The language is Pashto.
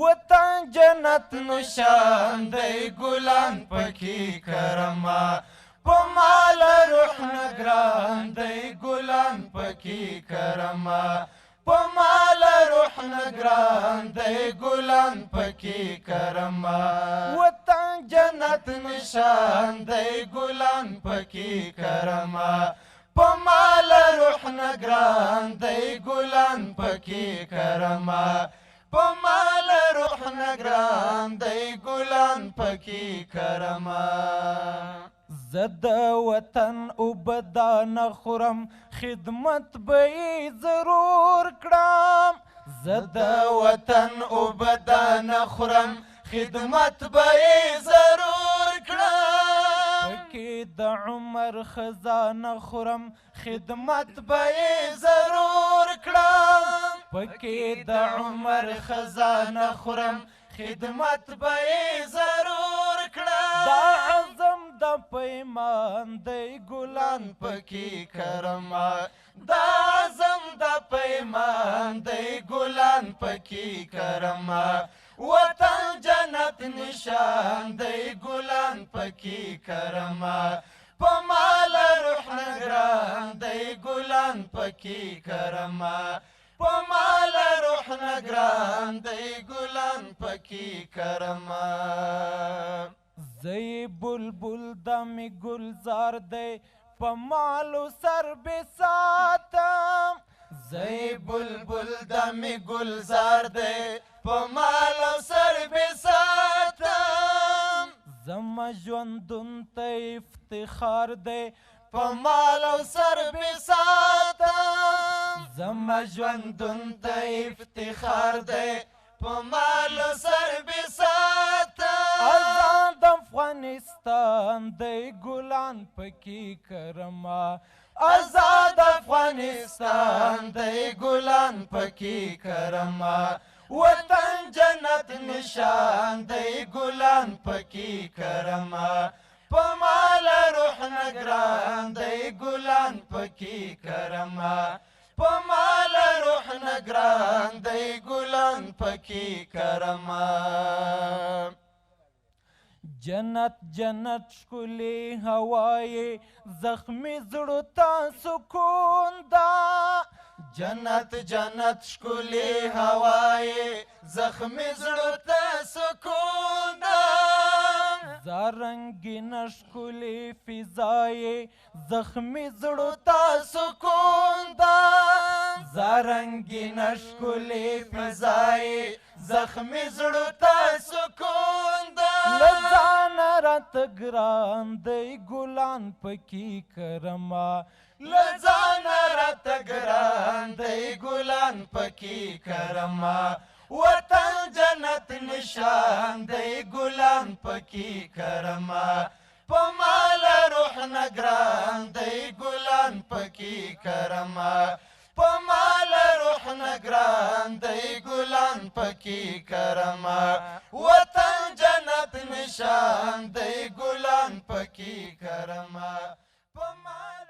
وطن جنت نشان دی ګلان پکې کرما په مال روح نګران دی ګلان پکې کرما په مال روح نګران دی ګلان پکې کرما وطن جنت نشان دی ګلان پکې کرما په مال روح نګران دی ګلان پکې کرما په مال روح نګران دی ګلان پکې کرما زه د وطن اوبه نه خورم خدمت به یې ضرور کړم زه د وطن اوبه نه خورم خدمت به یې ضرور کړم پکې د عمر خزانه خورم خدمت به یې ضرور کړم پکې د عمر خزانه خورم خدمت به یې ضرور کړم دا عزم د پیمان دی ګلان پکې کرما دا عزم د پیمان دی ګلان پکې کرما وطن جنت نشان دی ګلان پکې کرما په مال روح نګران دی ګلان پکې کرما په مال روح نګران دی ګلان پکې کرما زی بلبل د می گلزار دی په مالو سر بساتم زی بلبل د می گلزار دی په مالو سر بساتم زما ژوندون ته افتخار دی په مالو سر بساتم زما ژوندون ته افتخار دی په مالو سر بساتم آزاد افغانستان دی ګلان پکې کرما آزاد افغانستان دی ګلان پکې کرما وطن جنت نشان دی ګلان پکې کرما په مال روح نګران دی ګلان پکې کرما په مال روح نګران دی ګلان پکې کرما جنت جنت ښکلې هوایې زخمي زړه ته سکون ده جنت جنت ښکلې هوایې زخمي زړه ته سکون ده زارنګینه ښکلې فضایې زخمي زړه ته سکون ده زارنګینه ښکلې فضایې زخمي زړه ته سکون ده له ځانه راته ګران دی ګلان پکې کرما له ځانه راته ګران دی ګلان پکې کرما وطن جنت نشان دی ګلان پکې کرما په مال روح نګران دی ګلان پکې کرما په مال روح نګران دی ګلان پکې کرما وطن جنت نشان دی ګلان پکې کرما په مال